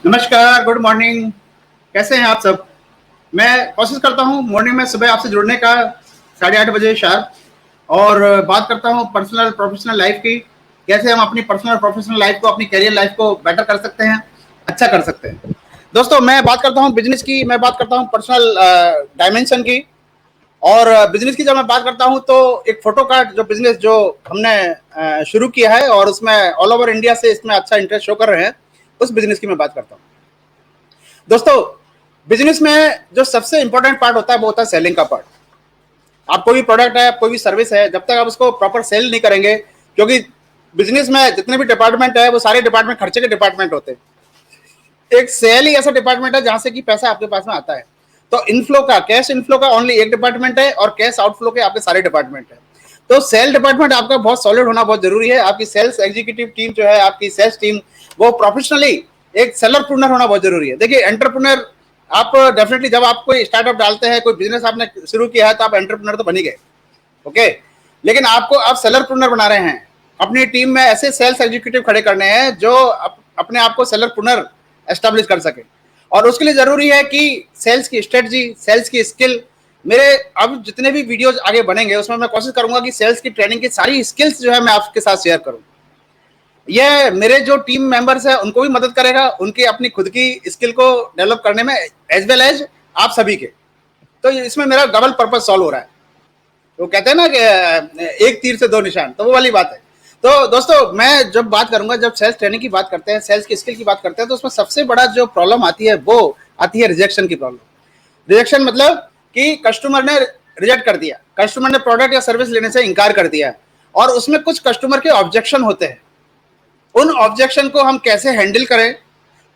नमस्कार, good morning. कैसे हैं आप सब? मैं कोशिश करता हूँ मॉर्निंग में सुबह आपसे जुड़ने का 8:30 बजे शार्प, और बात करता हूँ पर्सनल प्रोफेशनल लाइफ की। कैसे हम अपनी पर्सनल प्रोफेशनल लाइफ को, अपनी करियर लाइफ को बेटर कर सकते हैं, अच्छा कर सकते हैं। दोस्तों, मैं बात करता हूँ बिजनेस की, मैं बात करता हूँ पर्सनल डायमेंशन की। और बिजनेस की जब मैं बात करता हूँ तो एक फोटो कार्ड जो बिजनेस जो हमने शुरू किया है और उसमें ऑल ओवर इंडिया से इसमें अच्छा इंटरेस्ट शो कर रहे हैं, उस बिजनेस की मैं बात करता हूँ। दोस्तों, बिजनेस में जो सबसे इंपॉर्टेंट पार्ट होता है वो होता है सेलिंग का पार्ट। आप कोई भी प्रोडक्ट है, कोई भी सर्विस है, जब तक आप उसको प्रॉपर सेल नहीं करेंगे, क्योंकि बिजनेस में जितने भी डिपार्टमेंट है वो सारे डिपार्टमेंट खर्चे के डिपार्टमेंट होते हैं। एक सेल ही ऐसा डिपार्टमेंट है जहां से कि पैसा आपके पास में आता है। तो इनफ्लो का, कैश इनफ्लो का ओनली एक डिपार्टमेंट है और कैश आउटफ्लो के आपके सारे डिपार्टमेंट है। तो सेल डिपार्टमेंट आपका बहुत सॉलिड होना बहुत जरूरी है। आपकी सेल्स एग्जीक्यूटिव टीम जो है, आपकी सेल्स टीम, वो प्रोफेशनली एक सेलरप्रेन्योर होना बहुत जरूरी है। देखिए, एंटरप्रेन्योर आप डेफिनेटली जब आप कोई स्टार्टअप डालते हैं, कोई बिजनेस आपने शुरू किया है, तो आप एंटरप्रेन्योर तो बन ही गए, ओके। लेकिन आपको आप सेलरप्रेन्योर बना रहे हैं। अपनी टीम में ऐसे सेल्स एग्जीक्यूटिव खड़े करने हैं जो अपने आप को सेलरप्रेन्योर एस्टेब्लिश कर सके। और उसके लिए जरूरी है कि सेल्स की स्ट्रेटजी, सेल्स की स्किल। मेरे अब जितने भी वीडियोज आगे बनेंगे उसमें मैं कोशिश करूंगा कि सेल्स की ट्रेनिंग की सारी स्किल्स जो है मैं आपके साथ शेयर करूं। यह मेरे जो टीम मेंबर्स है उनको भी मदद करेगा, उनकी अपनी खुद की स्किल को डेवलप करने में, एज वेल एज आप सभी के। तो इसमें मेरा डबल पर्पज सॉल्व हो रहा है। वो कहते हैं ना कि एक तीर से दो निशान, तो वो वाली बात है। तो दोस्तों, मैं जब बात करूंगा, जब सेल्स ट्रेनिंग की बात करते हैं, सेल्स की स्किल की बात करते हैं, तो उसमें सबसे बड़ा जो प्रॉब्लम आती है वो आती है रिजेक्शन की प्रॉब्लम। रिजेक्शन मतलब कि कस्टमर ने रिजेक्ट कर दिया, कस्टमर ने प्रोडक्ट या सर्विस लेने से इनकार कर दिया, और उसमें कुछ कस्टमर के ऑब्जेक्शन होते हैं। उन ऑब्जेक्शन को हम कैसे हैंडल करें,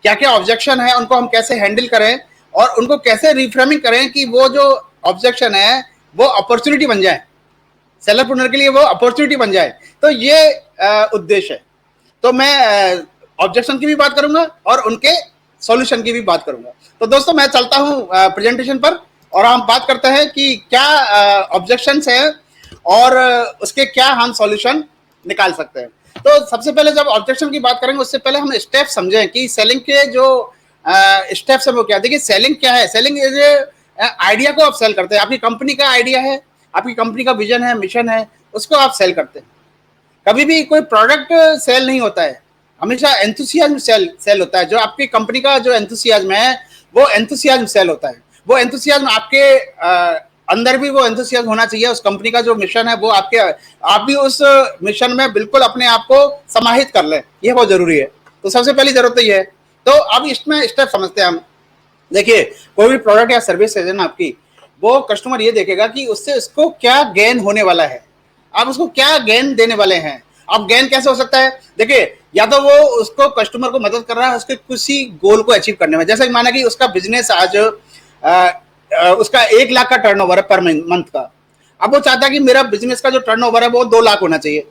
क्या क्या ऑब्जेक्शन है उनको हम कैसे हैंडल करें, और उनको कैसे रिफ्रेमिंग करें कि वो जो ऑब्जेक्शन है वो अपॉर्चुनिटी बन जाए, सेलरप्रेन्योर के लिए वो अपॉर्चुनिटी बन जाए। तो ये उद्देश्य है। तो मैं ऑब्जेक्शन की भी बात करूंगा और उनके सॉल्यूशन की भी बात करूंगा। तो दोस्तों, मैं चलता हूं प्रेजेंटेशन पर, और हम बात करते हैं कि क्या ऑब्जेक्शंस है और उसके क्या हम सॉल्यूशन निकाल सकते हैं। तो सबसे पहले जब ऑब्जेक्शन की बात करेंगे उससे पहले हम स्टेप समझें कि सेलिंग के जो स्टेप्स है वो क्या। देखिए, सेलिंग क्या है? सेलिंग इज आइडिया को आप सेल करते हैं। आपकी कंपनी का आइडिया है, आपकी कंपनी का विजन है, मिशन है, उसको आप सेल करते हैं। कभी भी कोई प्रोडक्ट सेल नहीं होता है, हमेशा एंथुसियाज्म सेल होता है। जो आपकी कंपनी का जो एंथुसियाज्म है वो एंथुसियाज्म सेल होता है। वो एंथुसियाज्म आपके अंदर भी वो एंथुसियाज्म होना चाहिए। उस कंपनी का जो मिशन है वो आपके, आप भी उस मिशन में बिल्कुल अपने आप को समाहित कर लें, ये बहुत जरूरी है। तो सबसे पहली जरूरत तो ये है। तो अब इसमें स्टेप समझते हैं हम। देखिए, कोई भी प्रोडक्ट या सर्विस है ना आपकी, वो कस्टमर ये देखेगा कि उससे उसको क्या गेन होने वाला है, आप उसको क्या गेन देने वाले हैं। अब गेन कैसे हो सकता है? देखिए, या तो वो उसको कस्टमर को मदद कर रहा है उसके किसी गोल को अचीव करने में। जैसे माना कि उसका बिजनेस आज उसका 1 लाख का टर्नओवर है पर मंथ का। अब वो चाहता है कि मेरा बिजनेस का जो टर्नओवर है वो 2 लाख होना चाहिए।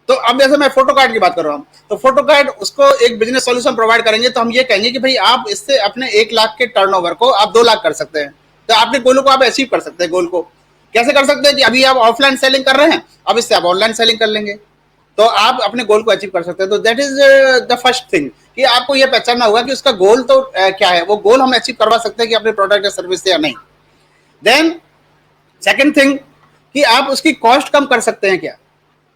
तो अब जैसे मैं फोटो कार्ड की बात कर रहा हूँ, तो फोटो कार्ड उसको एक बिजनेस सॉल्यूशन प्रोवाइड करेंगे, तो हम ये कहेंगे कि भाई आप इससे अपने 1 लाख के टर्नओवर को आप 2 लाख कर सकते हैं। तो आपके गोलों को आप अचीव कर सकते हैं। गोल को कैसे कर सकते हैं कि अभी आप ऑफलाइन सेलिंग कर रहे हैं, अब इससे आप ऑनलाइन सेलिंग कर लेंगे, तो आप अपने गोल को अचीव कर सकते हैं। तो that is the first thing कि आपको यह पहचानना होगा कि उसका गोल तो क्या है, वो गोल हम अचीव करवा सकते हैं कि अपने प्रोडक्ट या सर्विस से या नहीं। देन सेकेंड थिंग कि आप उसकी कॉस्ट कम कर सकते हैं क्या,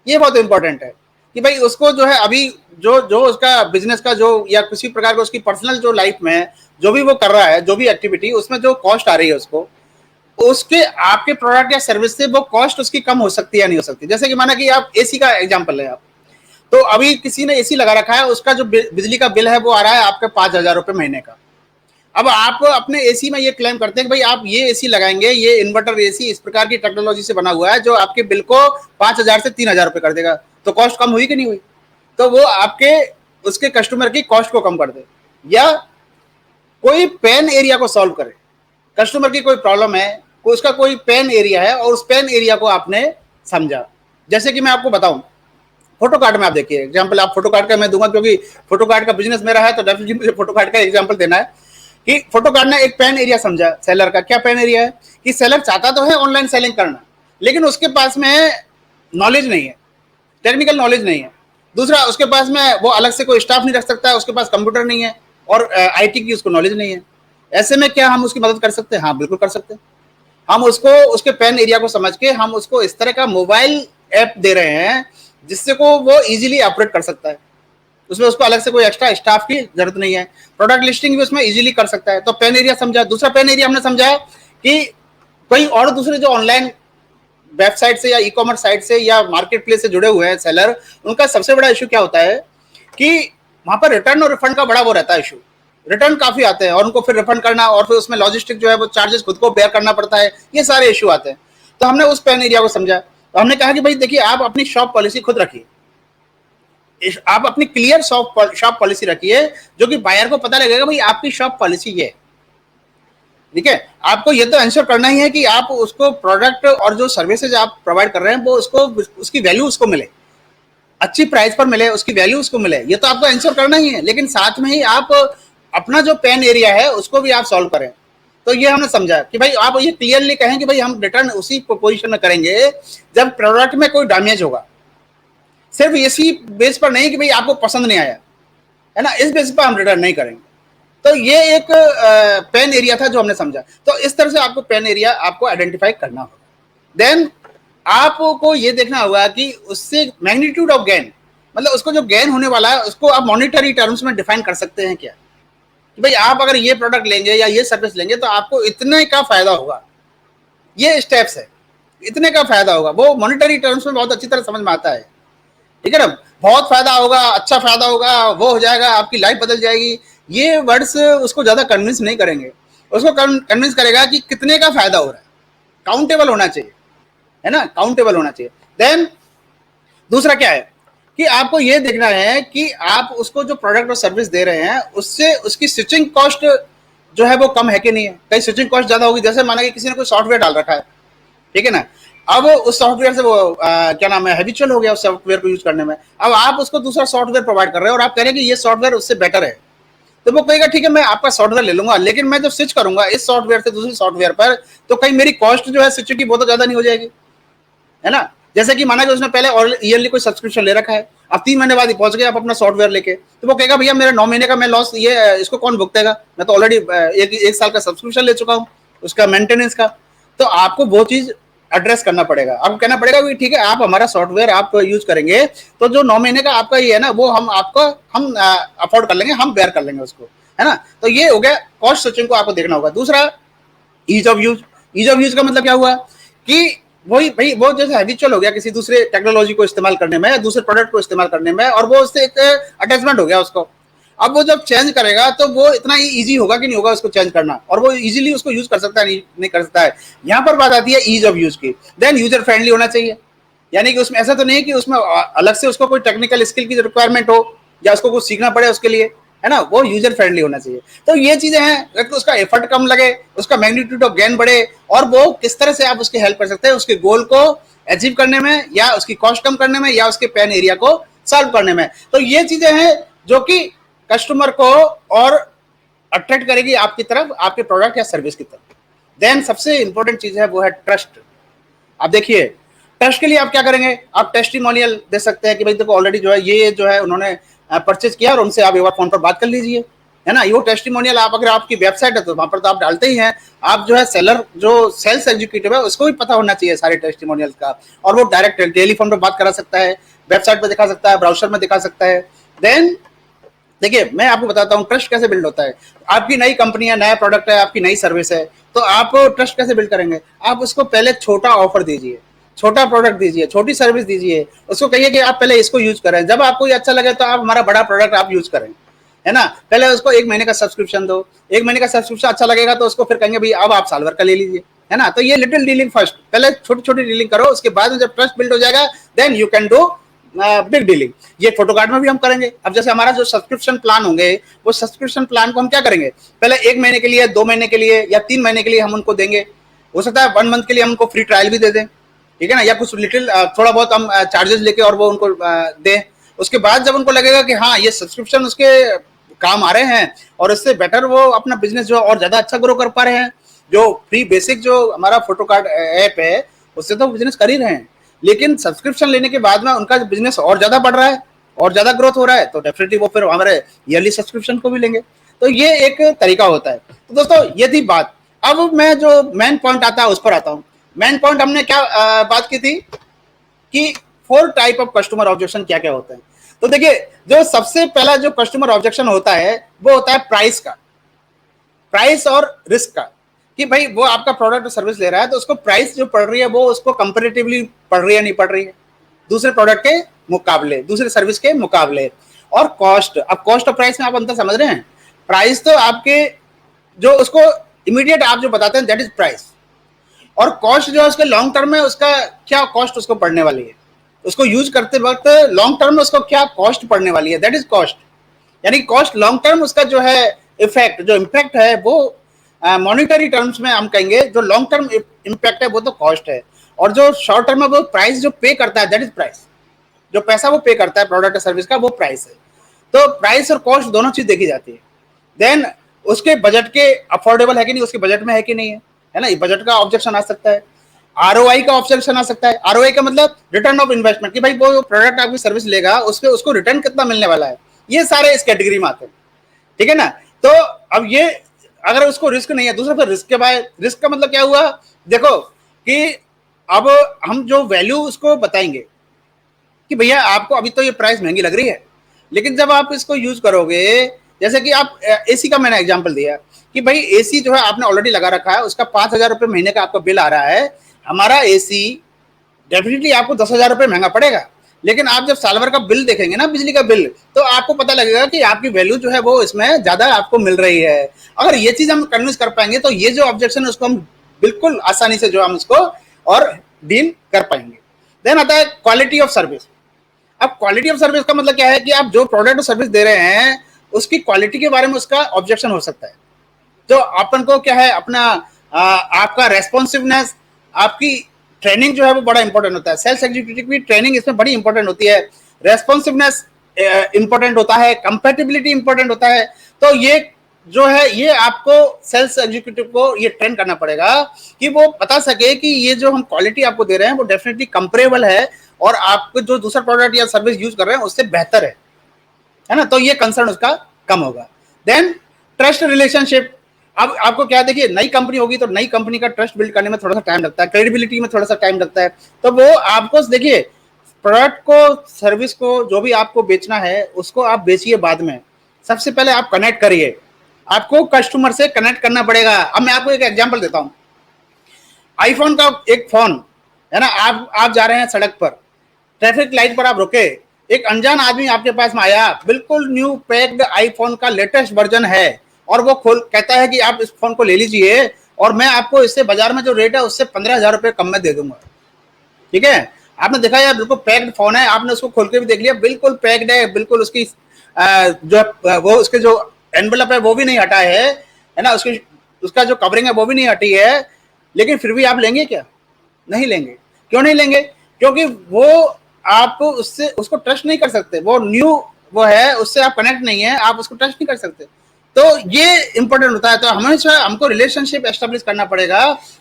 ये बहुत इंपॉर्टेंट है। कि भाई उसको जो है अभी जो जो उसका बिजनेस का जो या किसी प्रकार का उसकी पर्सनल जो लाइफ में जो भी वो कर रहा है, जो भी एक्टिविटी, उसमें जो कॉस्ट आ रही है उसको, उसके आपके प्रोडक्ट या सर्विस से वो कॉस्ट उसकी कम हो सकती है या नहीं हो सकती। जैसे कि माना कि आप एसी का एग्जांपल है, आप तो अभी किसी ने एसी लगा रखा है, उसका जो बिजली का बिल है वो आ रहा है आपके 5,000 रुपए महीने का। अब आप अपने एसी में ये क्लेम करते हैं कि भाई आप ये एसी लगाएंगे, ये इन्वर्टर एसी इस प्रकार की टेक्नोलॉजी से बना हुआ है जो आपके बिल को 5,000 से 3,000 रुपए कर देगा। तो कॉस्ट कम हुई कि नहीं हुई? तो वो आपके उसके कस्टमर की कॉस्ट को कम कर दे। या कोई पेन एरिया को सॉल्व करे, कस्टमर की कोई प्रॉब्लम है, उसका कोई पेन एरिया है और उस पेन एरिया को आपने समझा। जैसे कि मैं आपको बताऊं, फोटो कार्ड में आप देखिए एग्जांपल, आप फोटो कार्ड का मैं दूंगा क्योंकि फोटो कार्ड का बिजनेस मेरा है, तो डेफिनेटली मुझे फोटो कार्ड का एग्जांपल देना है। कि फोटो कार्ड ने एक पेन एरिया समझा सेलर का। क्या पेन एरिया है? कि सेलर चाहता तो है ऑनलाइन सेलिंग करना, लेकिन उसके पास में नॉलेज नहीं है, टेक्निकल नॉलेज नहीं है। दूसरा, उसके पास में वो अलग से कोई स्टाफ नहीं रख सकता है, उसके पास कंप्यूटर नहीं है, और आईटी की उसको नॉलेज नहीं है। ऐसे में क्या हम उसकी मदद कर सकते हैं? हाँ, बिल्कुल कर सकते हैं। हम उसको उसके पेन एरिया को समझ के हम उसको इस तरह का मोबाइल ऐप दे रहे हैं जिससे को वो इजीली ऑपरेट कर सकता है। उसमें उसको अलग से कोई एक्स्ट्रा स्टाफ की जरूरत नहीं है। प्रोडक्ट लिस्टिंग भी उसमें इजीली कर सकता है। तो पेन एरिया समझा। दूसरा पेन एरिया हमने समझा कि कोई और दूसरे जो ऑनलाइन वेबसाइट से या ई कॉमर्स साइट से या मार्केट प्लेस से जुड़े हुए हैं सेलर, उनका सबसे बड़ा इशू क्या होता है कि वहां पर रिटर्न और रिफंड का बड़ा वो रहता है इशू। रिटर्न काफी आते हैं और उनको फिर रिफंड करना और फिर उसमें लॉजिस्टिक जो है वो चार्जेस खुद को बेयर करना पड़ता है, ये सारे इशू आते हैं। तो हमने उस पेन एरिया को समझा। तो हमने कहा कि भाई देखिए, आप अपनी शॉप पॉलिसी खुद रखिए। आप अपनी क्लियर शॉप पॉलिसी रखिए जो कि बायर को पता लगेगा भाई आपकी शॉप पॉलिसी ये है। ठीक है, आपको ये तो आंसर करना ही है कि आप उसको प्रोडक्ट और जो सर्विसेज आप प्रोवाइड कर रहे हैं वो उसको उसकी वैल्यू उसको मिले, अच्छी प्राइस पर मिले, उसकी वैल्यू उसको मिले, ये तो आपको आंसर करना ही है। लेकिन साथ में ही आप अपना जो पेन एरिया है उसको भी आप सॉल्व करें। तो ये हमने समझा कि भाई आप ये क्लियरली कहें कि भाई हम रिटर्न उसी पोजीशन में करेंगे जब प्रोडक्ट में कोई डैमेज होगा। सिर्फ इसी बेस पर नहीं कि भाई आपको पसंद नहीं आया, है ना, इस बेस पर हम रिटर्न नहीं करेंगे। तो ये एक पेन एरिया था जो हमने समझा। तो इस तरह से आपको पेन एरिया आपको आइडेंटिफाई करना होगा। देन आपको ये देखना होगा कि उससे मैग्नीट्यूड ऑफ गेन, मतलब उसको जो गेन होने वाला है उसको आप मॉनिटरी टर्म्स में डिफाइन कर सकते हैं क्या, कि भाई आप अगर ये प्रोडक्ट लेंगे या ये सर्विस लेंगे तो आपको इतने का फायदा होगा। ये स्टेप्स है, इतने का फायदा होगा, वो मॉनिटरी टर्म्स में बहुत अच्छी तरह समझ में आता है। ठीक है ना, बहुत फायदा होगा, अच्छा फायदा होगा, वो हो जाएगा, आपकी लाइफ बदल जाएगी, ये वर्ड्स उसको ज्यादा कन्विंस नहीं करेंगे। उसको कन्विंस करेगा कि कितने का फायदा हो रहा है, काउंटेबल होना चाहिए, है ना, काउंटेबल होना चाहिए। देन दूसरा क्या है कि आपको ये देखना है कि आप उसको जो प्रोडक्ट और सर्विस दे रहे हैं उससे उसकी स्विचिंग कॉस्ट जो है वो कम है कि नहीं है। कहीं स्विचिंग कॉस्ट ज्यादा होगी, जैसे माना कि किसी ने कोई सॉफ्टवेयर डाल रखा है, ठीक है ना, अब उस सॉफ्टवेयर से वो क्या नाम है, हैबिचुअल हो गया उस सॉफ्टवेयर को यूज करने में। अब आप उसको दूसरा सॉफ्टवेयर प्रोवाइड कर रहे हो और आप कह रहे हैं कि ये सॉफ्टवेयर उससे बेटर है, तो वो कहेगा ठीक है मैं आपका सॉफ्टवेयर ले लूंगा, लेकिन मैं जब स्विच करूंगा इस सॉफ्टवेयर से दूसरे सॉफ्टवेयर पर तो कहीं मेरी कॉस्ट जो है स्विच की बहुत ज्यादा नहीं हो जाएगी, है ना। जैसे कि माना कि उसने पहले और ईयरली कोई सब्सक्रिप्शन ले रखा है, अब 3 महीने बाद ही पहुंच गया आप अपना सॉफ्टवेयर लेके, तो वो कहेगा भैया मेरा 9 महीने का मैं लॉस, ये इसको कौन भुगतेगा, मैं तो ऑलरेडी एक साल का सब्सक्रिप्शन ले चुका हूँ उसका मेंटेनेंस का। तो आपको वो चीज एड्रेस करना पड़ेगा। आपको कहना पड़ेगा कि ठीक है आप हमारा सॉफ्टवेयर आप यूज करेंगे तो जो 9 महीने का आपका ये है ना वो हम आपको हम अफोर्ड कर लेंगे, हम बेयर कर लेंगे उसको, है ना। तो ये हो गया कॉस्ट स्विचिंग को आपको देखना होगा। दूसरा ease of use. Ease of use का मतलब क्या हुआ कि वही भाई वो जैसे हैबिचुअल हो गया किसी दूसरे टेक्नोलॉजी को इस्तेमाल करने में, दूसरे प्रोडक्ट को इस्तेमाल करने में, और वो उससे एक अटैचमेंट हो गया उसको। अब वो जब चेंज करेगा तो वो इतना ही इजी होगा कि नहीं होगा उसको चेंज करना, और वो इजीली उसको यूज कर सकता है नहीं कर सकता है। यहाँ पर बात आती है ईज ऑफ यूज की। देन यूजर फ्रेंडली होना चाहिए, यानी कि उसमें ऐसा तो नहीं कि उसमें अलग से उसको कोई टेक्निकल स्किल की रिक्वायरमेंट हो या उसको कुछ सीखना पड़े उसके लिए, है ना, वो यूजर फ्रेंडली होना चाहिए। तो ये चीजें हैं, तो उसका एफर्ट कम लगे, उसका मैग्नीट्यूड ऑफ गेन बढ़े, और वो किस तरह से आप उसकी हेल्प कर सकते हैं उसके गोल को अचीव करने में, या उसकी कॉस्ट कम करने में, या उसके पेन एरिया को सॉल्व करने में। तो ये चीजें हैं जो कि कस्टमर को और अट्रैक्ट करेगी आपकी तरफ, आपके प्रोडक्ट या सर्विस की तरफ। देन सबसे इंपॉर्टेंट चीज है वो है ट्रस्ट। आप देखिए ट्रस्ट के लिए आप क्या करेंगे, आप टेस्टिमोनियल दे सकते हैं कि भाई देखो ऑलरेडी जो है ये जो है उन्होंने परचेज किया और उनसे आप एक बार फोन पर बात कर लीजिए, है ना। ये टेस्टिमोनियल आप अगर आपकी वेबसाइट है तो वहां पर तो आप डालते ही हैं। आप जो है सेलर जो सेल्स एग्जीक्यूटिव है उसको भी पता होना चाहिए सारे टेस्टिमोनियल का, और वो डायरेक्ट टेलीफोन पर बात करा सकता है, वेबसाइट पर दिखा सकता है, ब्राउजर में दिखा सकता है। देन देखिए मैं आपको बताता हूँ ट्रस्ट कैसे बिल्ड होता है। आपकी नई कंपनी है, नया प्रोडक्ट है, आपकी नई सर्विस है, तो आप ट्रस्ट कैसे बिल्ड करेंगे। आप उसको पहले छोटा ऑफर दीजिए, छोटा प्रोडक्ट दीजिए, छोटी सर्विस दीजिए, उसको कहिए कि आप पहले इसको यूज करें, जब आपको ये अच्छा लगे तो आप हमारा बड़ा प्रोडक्ट आप यूज करें, है ना। पहले उसको 1 महीने का सब्सक्रिप्शन दो, 1 महीने का सब्सक्रिप्शन अच्छा लगेगा तो उसको फिर कहेंगे भाई अब आप साल भर का ले लीजिए, है ना। तो ये लिटिल डीलिंग फर्स्ट, पहले छोटी छोटी डीलिंग करो, उसके बाद में जब ट्रस्ट बिल्ड हो जाएगा then you can do big dealing. ये फोटो कार्ड में भी हम करेंगे। अब जैसे हमारा जो सब्सक्रिप्शन प्लान होंगे वो सब्सक्रिप्शन प्लान को हम क्या करेंगे, पहले 1 महीने के लिए, 2 महीने के लिए या 3 महीने के लिए हम उनको देंगे। हो सकता है 1 मंथ के लिए हम उनको फ्री ट्रायल भी दे दें, ठीक है ना, या कुछ लिटिल थोड़ा बहुत हम चार्जेस लेके और वो उनको दें। उसके बाद जब उनको लगेगा कि हाँ ये सब्सक्रिप्शन उसके काम आ रहे हैं और इससे बेटर वो अपना बिजनेस जो और ज्यादा अच्छा ग्रो कर पा रहे हैं, जो फ्री बेसिक जो हमारा फोटो कार्ड ऐप है उससे तो बिजनेस कर ही रहे हैं, लेकिन सब्सक्रिप्शन लेने के बाद में उनका बिजनेस और ज्यादा बढ़ रहा है और ज्यादा ग्रोथ हो रहा है, तो डेफिनेटली वो फिर हमारे ईयरली सब्सक्रिप्शन को भी लेंगे। तो ये एक तरीका होता है। तो दोस्तों ये थी बात। अब मैं जो मेन पॉइंट आता है उस पर आता हूँ। मेन पॉइंट हमने क्या बात की थी कि 4 टाइप ऑफ कस्टमर ऑब्जेक्शन क्या क्या होते हैं। तो देखिए, जो सबसे पहला जो कस्टमर ऑब्जेक्शन होता है वो होता है प्राइस का, प्राइस और रिस्क का, कि भाई वो आपका प्रोडक्ट और सर्विस ले रहा है तो उसको प्राइस जो पड़ रही है वो उसको कंपेरेटिवली पड़ रही है नहीं पड़ रही है दूसरे प्रोडक्ट के मुकाबले, दूसरे सर्विस के मुकाबले। और कॉस्ट, अब कॉस्ट और प्राइस में आप अंतर समझ रहे हैं। प्राइस तो आपके जो उसको इमीडिएट आप जो बताते हैं दैट इज प्राइस, और कॉस्ट जो है उसके लॉन्ग टर्म में उसका क्या कॉस्ट उसको पड़ने वाली है, उसको यूज करते वक्त लॉन्ग टर्म में उसको क्या कॉस्ट पड़ने वाली है, दैट इज कॉस्ट। यानी कॉस्ट लॉन्ग टर्म उसका जो है इफेक्ट, जो इम्पैक्ट है वो मॉनिटरी टर्म्स में हम कहेंगे जो लॉन्ग टर्म इम्पैक्ट है वो तो कॉस्ट है, और जो शॉर्ट टर्म में वो प्राइस जो पे करता है दैट इज प्राइस। जो पैसा वो पे करता है प्रोडक्ट या सर्विस का वो प्राइस है। तो प्राइस और कॉस्ट दोनों चीज देखी जाती है। देन उसके बजट के अफोर्डेबल है कि नहीं, उसके बजट में है कि नहीं है ना, बजट का ऑब्जेक्शन आ सकता है। आरओआई का ऑब्जेक्शन आ सकता है। आरओआई का मतलब रिटर्न ऑफ इन्वेस्टमेंट, कि भाई वो प्रोडक्ट आपकी सर्विस लेगा उसके उसको रिटर्न कितना मिलने वाला है, ये सारे इस कैटेगरी में आते हैं। ठीक है ना। तो अब ये अगर उसको रिस्क नहीं है, दूसरा फिर रिस्क के बाद, रिस्क का मतलब क्या हुआ, देखो कि अब हम जो वैल्यू उसको बताएंगे कि भैया आपको अभी तो ये प्राइस महंगी लग रही है, लेकिन जब आप इसको यूज करोगे, जैसे कि आप एसी का मैंने एग्जांपल दिया कि भाई एसी जो है आपने ऑलरेडी लगा रखा है, उसका 5,000 रुपये महीने का आपका बिल आ रहा है। हमारा एसी डेफिनेटली आपको 10,000 रुपये महंगा पड़ेगा, लेकिन आप जब साल भर का बिल देखेंगे ना, बिजली का बिल, तो आपको पता लगेगा कि आपकी वैल्यू जो है वो इसमें ज्यादा आपको मिल रही है। अगर ये चीज हम कन्विंस कर पाएंगे तो ये जो ऑब्जेक्शन है उसको हम बिल्कुल आसानी से जो हम उसको और डील कर पाएंगे। देन आता है क्वालिटी ऑफ सर्विस। अब क्वालिटी ऑफ सर्विस का मतलब क्या है कि आप जो प्रोडक्ट और सर्विस दे रहे हैं उसकी क्वालिटी के बारे में उसका ऑब्जेक्शन हो सकता है। जो अपन को क्या है अपना आपका रेस्पॉन्सिवनेस, आपकी ट्रेनिंग जो है वो बड़ा इंपॉर्टेंट होता है। सेल्स एग्जीक्यूटिव की ट्रेनिंग इसमें बड़ी इंपॉर्टेंट होती है। रेस्पॉन्सिवनेस इंपॉर्टेंट होता है, कंपेटिबिलिटी इंपॉर्टेंट होता है। तो ये जो है ये आपको सेल्स एग्जीक्यूटिव को ये ट्रेन करना पड़ेगा कि वो बता सके कि ये जो हम क्वालिटी आपको दे रहे हैं वो डेफिनेटली कंपेरेबल है और आपको जो दूसरा प्रोडक्ट या सर्विस यूज कर रहे हैं उससे बेहतर है ना। तो ये कंसर्न उसका कम होगा। Then trust relationship. अब आपको क्या, देखिए नई कंपनी होगी तो नई कंपनी का ट्रस्ट बिल्ड करने में थोड़ा सा टाइम लगता है, क्रेडिबिलिटी में थोड़ा सा टाइम लगता है। तो वो आपको देखिए प्रोडक्ट को, सर्विस को, जो भी आपको बेचना है उसको आप बेचिए बाद में, सबसे पहले आप कनेक्ट करिए। आपको कस्टमर से कनेक्ट करना पड़ेगा। अब मैं आपको एक एग्जांपल देता हूं। आईफोन का एक फोन है ना, आप जा रहे हैं सड़क पर, ट्रैफिक लाइट पर आप रुके, एक अनजान आदमी आपके पास में आया, बिल्कुल न्यू पैक्ड आईफोन का लेटेस्ट वर्जन है, और वो खोल कहता है कि आप इस फोन को ले लीजिए और मैं आपको इससे बाजार में जो रेट है उससे 15,000 रुपये कम में दे दूंगा। ठीक है, आपने देखा यार बिल्कुल पैक्ड फोन है, आपने उसको खोल के भी देख लिया, बिल्कुल पैक्ड है, बिल्कुल उसकी जो वो उसके जो एनवेलप है वो भी नहीं हटा है ना, उसकी उसका जो कवरिंग है वो भी नहीं हटी है, लेकिन फिर भी आप लेंगे क्या? नहीं लेंगे। क्यों नहीं लेंगे? क्योंकि वो आप उससे उसको ट्रस्ट नहीं कर सकते, वो न्यू वो है, उससे आप कनेक्ट नहीं है, आप उसको ट्रस्ट नहीं कर सकते। तो ये इंपॉर्टेंट होता है। तो हमेशा हमको रिलेशनशिप एस्टेब्लिश करना पड़ेगा।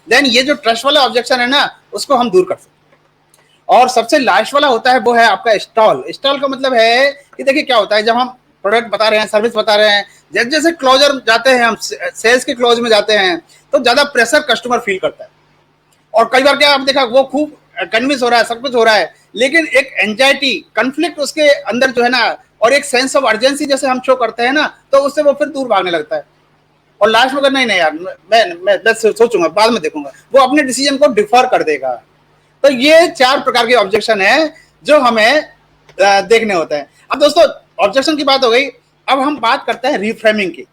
देन ये जो ट्रस्ट वाला ऑब्जेक्शन है ना उसको हम दूर कर सकते हैं। और सबसे लास्ट वाला होता है वो है आपका स्टॉल। स्टॉल का मतलब है कि देखिए क्या होता है, जब हम प्रोडक्ट बता रहे हैं, सर्विस बता रहे हैं, जैसे जैसे क्लोजर जाते हैं, हम सेल्स के क्लोज में जाते हैं तो ज्यादा प्रेशर कस्टमर फील करता है। और कई बार क्या आप देखा वो खूब कन्विंस हो रहा है, सब कुछ हो रहा है, लेकिन एक एंजाइटी, कंफ्लिक्ट उसके अंदर जो है ना, और एक सेंस ऑफ अर्जेंसी जैसे हम शो करते हैं ना, तो उससे वो फिर दूर भागने लगता है। और लास्ट में अगर नहीं नहीं यार मैं सोचूंगा, बाद में देखूंगा, वो अपने डिसीजन को डिफर कर देगा। तो ये 4 प्रकार के ऑब्जेक्शन है जो हमें देखने होते हैं। अब दोस्तों ऑब्जेक्शन की बात हो गई, अब हम बात करते हैं रिफ्रेमिंग की,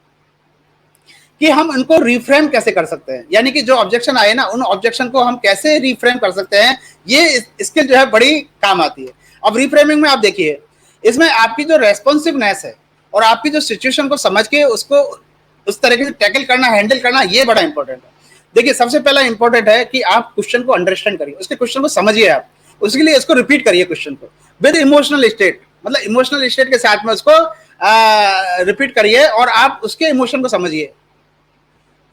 कि हम उनको रिफ्रेम कैसे कर सकते हैं, यानी कि जो ऑब्जेक्शन आए ना उन ऑब्जेक्शन को हम कैसे रिफ्रेम कर सकते हैं, ये स्किल जो है बड़ी काम आती है। अब रिफ्रेमिंग में आप देखिए, इसमें आपकी जो रेस्पॉन्सिवनेस है और आपकी जो सिचुएशन को समझ के उसको उस तरीके से टैकल करना, हैंडल करना, ये बड़ा इंपॉर्टेंट है। देखिए सबसे पहला इंपॉर्टेंट है कि आप क्वेश्चन को अंडरस्टैंड करिए, उसके क्वेश्चन को समझिए, आप उसके लिए इसको रिपीट करिए क्वेश्चन को विद इमोशनल स्टेट, मतलब इमोशनल स्टेट के साथ में उसको रिपीट करिए और आप उसके इमोशन को समझिए।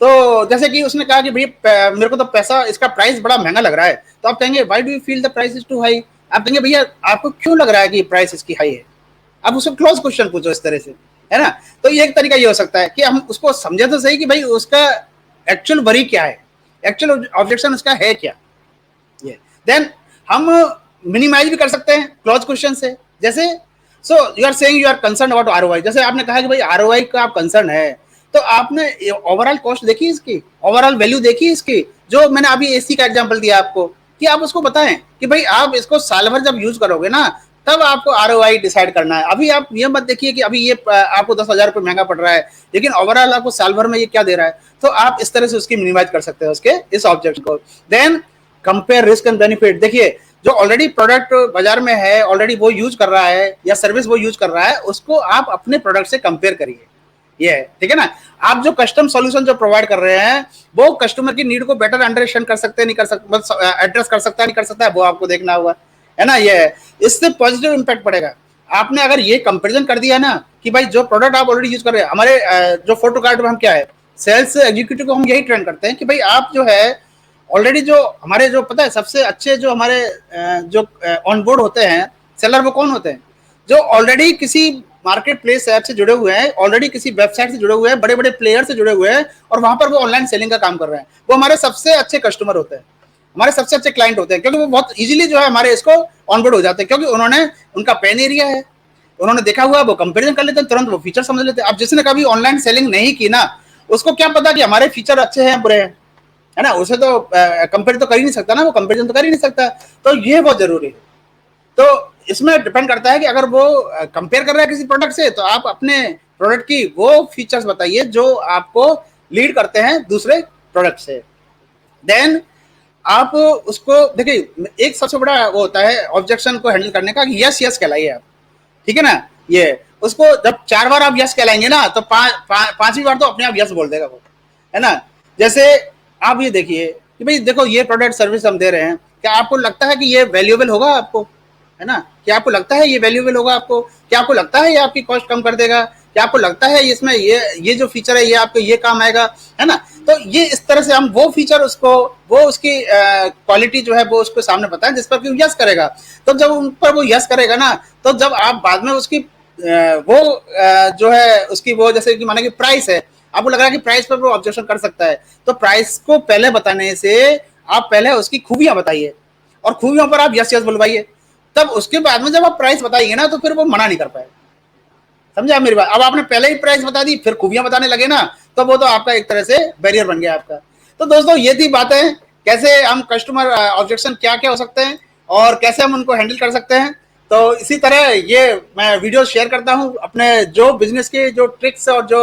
तो जैसे कि उसने कहा कि भाई मेरे को तो पैसा, इसका प्राइस बड़ा महंगा लग रहा है, तो आप कहेंगे why do you feel the price is too high. आप कहेंगे भैया आपको क्यों लग रहा है कि प्राइस इसकी हाई है। आप उसको क्लोज क्वेश्चन पूछो इस तरह से, है ना। तो ये एक तरीका ये हो सकता है कि हम उसको समझे तो सही कि भाई उसका एक्चुअल वरी क्या है, एक्चुअल ऑब्जेक्शन उसका है क्या। ये देन हम मिनिमाइज भी कर सकते हैं क्लोज क्वेश्चन से। जैसे so you are saying you are concern about ROI, जैसे आपने कहा कि भाई आरओआई का आप कंसर्न है, तो आपने ओवरऑल कॉस्ट देखी इसकी, ओवरऑल वैल्यू देखी इसकी, जो मैंने अभी एसी का एग्जांपल दिया आपको, कि आप उसको बताएं कि भाई आप इसको साल भर जब यूज करोगे ना तब आपको आरओआई डिसाइड करना है। अभी आप ये मत देखिए कि अभी ये आपको 10,000 रुपये महंगा पड़ रहा है, लेकिन ओवरऑल आपको साल भर में ये क्या दे रहा है। तो आप इस तरह से उसकी मिनिमाइज कर सकते हो उसके इस ऑब्जेक्ट को। Then compare risk and benefit. देखिए जो ऑलरेडी प्रोडक्ट बाजार में है, ऑलरेडी वो यूज कर रहा है या सर्विस वो यूज कर रहा है, उसको आप अपने प्रोडक्ट से कंपेयर करिए। ये है, ठीक है ना। आप जो कस्टम सॉल्यूशन जो प्रोवाइड कर रहे हैं वो कस्टमर की नीड को बेटर अंडरस्टैंड कर सकते हैं, नहीं कर सकते, एड्रेस कर सकता है नहीं कर सकता है, वो आपको देखना होगा, है ना। ये है, इससे पॉजिटिव इंपैक्ट पड़ेगा। आपने अगर ये कंपेरिजन कर दिया ना कि भाई जो प्रोडक्ट आप ऑलरेडी यूज कर रहे हैं, हमारे जो फोटो कार्ड में हम क्या है, सेल्स एग्जीक्यूटिव को हम यही ट्रेन करते हैं कि भाई आप जो है ऑलरेडी जो हमारे जो पता है सबसे अच्छे जो हमारे जो ऑन बोर्ड होते हैं सेलर, वो कौन होते हैं, जो ऑलरेडी किसी मार्केट प्लेस ऐप से जुड़े हुए हैं, ऑलरेडी किसी वेबसाइट से जुड़े हुए हैं, बड़े बड़े प्लेयर से जुड़े हुए हैं और वहां पर वो ऑनलाइन सेलिंग का काम कर रहे हैं। वो हमारे सबसे अच्छे कस्टमर होते हैं, हमारे सबसे अच्छे क्लाइंट होते हैं, क्योंकि वो बहुत इजीली जो है हमारे इसको ऑनबोर्ड हो जाते हैं, क्योंकि उन्होंने उनका पेन एरिया है, उन्होंने देखा हुआ, वो कंपेरिजन कर लेते हैं, तुरंत वो फीचर समझ लेते हैं। अब जिसने कभी ऑनलाइन सेलिंग नहीं की ना, उसको क्या पता कि हमारे फीचर अच्छे हैं बुरे हैं, है ना। उसे तो कंपेयर तो कर ही नहीं सकता ना, वो कंपेरिजन तो कर ही नहीं सकता। तो ये बहुत जरूरी है। तो इसमें डिपेंड करता है कि अगर वो कंपेयर कर रहा है किसी प्रोडक्ट से, तो आप अपने प्रोडक्ट की वो फीचर्स बताइए जो आपको लीड करते हैं दूसरे प्रोडक्ट से। देन आप उसको देखिए, एक सबसे बड़ा वो होता है ऑब्जेक्शन को हैंडल करने का, यस यस कहलाइए आप, ठीक है ना। ये उसको जब 4 बार आप यस कहलाएंगे ना, तो पांचवी बार तो अपने आप यस बोल देगा वो, है ना। जैसे आप ये देखिए कि भाई देखो ये प्रोडक्ट सर्विस हम दे रहे हैं, क्या आपको लगता है कि ये वैल्यूएबल होगा आपको, है ना। क्या आपको लगता है ये वैल्यूएबल होगा आपको, क्या आपको लगता है ये आपकी कॉस्ट कम कर देगा, क्या आपको लगता है इसमें ये जो फीचर है ये आपको ये काम आएगा, है ना। तो ये इस तरह से हम वो फीचर उसको, वो उसकी क्वालिटी जो है वो उसको सामने बताएं जिस पर यस करेगा। तो जब उन पर वो यस करेगा ना, तो जब आप बाद में उसकी वो जो है उसकी वो, जैसे कि माना कि प्राइस है, आपको लग रहा है कि प्राइस पर वो ऑब्जेक्शन कर सकता है, तो प्राइस को पहले बताने से आप पहले उसकी खूबियां बताइए और खूबियों पर आप यस यस बुलवाइए। तब उसके बाद में जब आप प्राइस बताइए ना, तो फिर वो मना नहीं कर पाएगा। समझे आप मेरी बात। अब आपने पहले ही प्राइस बता दी, फिर खूबियां बताने लगे ना, तो वो तो आपका एक तरह से बैरियर बन गया आपका। तो दोस्तों ये थी बातें, कैसे हम कस्टमर ऑब्जेक्शन क्या क्या हो सकते हैं और कैसे हम उनको हैंडल कर सकते हैं। तो इसी तरह ये मैं वीडियो शेयर करता हूँ अपने जो बिजनेस के जो ट्रिक्स और जो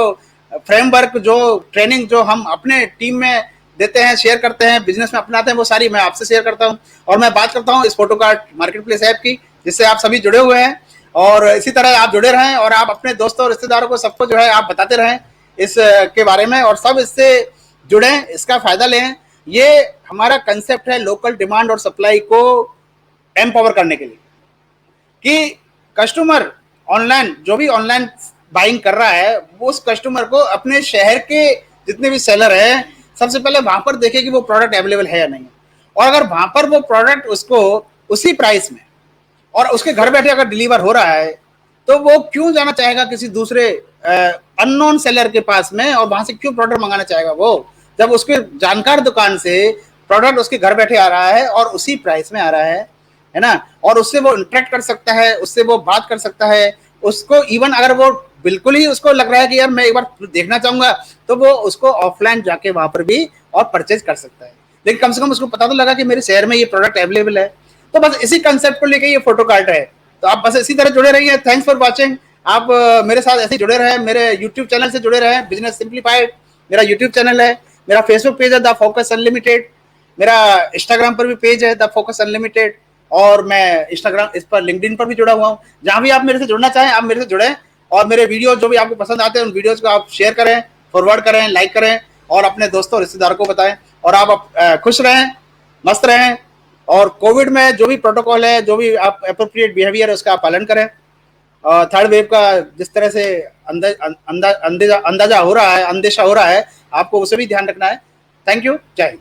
फ्रेमवर्क, जो ट्रेनिंग जो हम अपने टीम में देते हैं, शेयर करते हैं, बिजनेस में अपनाते हैं, वो सारी मैं आपसे शेयर करता हूँ। और मैं बात करता हूँ इस photo card market place app की, जिससे आप सभी जुड़े हुए हैं। और इसी तरह आप जुड़े रहें और आप अपने दोस्तों और रिश्तेदारों को सबको जो है आप बताते रहें इस के बारे में, और सब इससे जुड़ें, इसका फायदा लें। ये हमारा कंसेप्ट है लोकल डिमांड और सप्लाई को एम्पावर करने के लिए, कि कस्टमर ऑनलाइन जो भी ऑनलाइन बाइंग कर रहा है, वो उस कस्टमर को अपने शहर के जितने भी सेलर हैं सबसे पहले वहां पर देखे कि वो प्रोडक्ट अवेलेबल है या नहीं, और अगर वहां पर वो प्रोडक्ट उसको उसी प्राइस में और उसके घर बैठे अगर डिलीवर हो रहा है, तो वो क्यों जाना चाहेगा किसी दूसरे अननोन सेलर के पास में, और वहां से क्यों प्रोडक्ट मंगाना चाहेगा वो, जब उसके जानकार दुकान से प्रोडक्ट उसके घर बैठे आ रहा है और उसी प्राइस में आ रहा है ना। और उससे वो इंटरेक्ट कर सकता है, उससे वो बात कर सकता है, उसको इवन अगर वो बिल्कुल ही उसको लग रहा है कि यार मैं एक बार देखना चाहूंगा, तो वो उसको ऑफलाइन जाके वहां पर भी और परचेज कर सकता है, लेकिन कम से कम उसको पता तो लगा कि मेरे शहर में ये प्रोडक्ट अवेलेबल है। तो बस इसी कंसेप्ट को लेके ये फोटो कार्ड है। तो आप बस इसी तरह जुड़े रहिए। Thanks for watching. आप मेरे साथ ऐसे जुड़े रहे, मेरे यूट्यूब चैनल से जुड़े रहे। बिजनेस सिंप्लीफाइड मेरा यूट्यूब चैनल है, मेरा फेसबुक पेज है द फोकस अनलिमिटेड, मेरा इंस्टाग्राम पर भी पेज है द फोकस अनलिमिटेड, और मैं इंस्टाग्राम इस पर लिंक्डइन पर भी जुड़ा हुआ हूँ। जहां भी आप मेरे से जुड़ना चाहें आप मेरे से जुड़े, और मेरे वीडियो जो भी आपको पसंद आते हैं उन वीडियोज को आप शेयर करें, फॉरवर्ड करें, लाइक करें, और अपने दोस्तों रिश्तेदारों को बताएं। और आप खुश रहें, मस्त रहें, और कोविड में जो भी प्रोटोकॉल है, जो भी आप अप्रोप्रिएट बिहेवियर है, उसका आप पालन करें। थर्ड वेव का जिस तरह से अंदाजा हो रहा है, अंदेशा हो रहा है, आपको उसे भी ध्यान रखना है। थैंक यू, जय हिंद।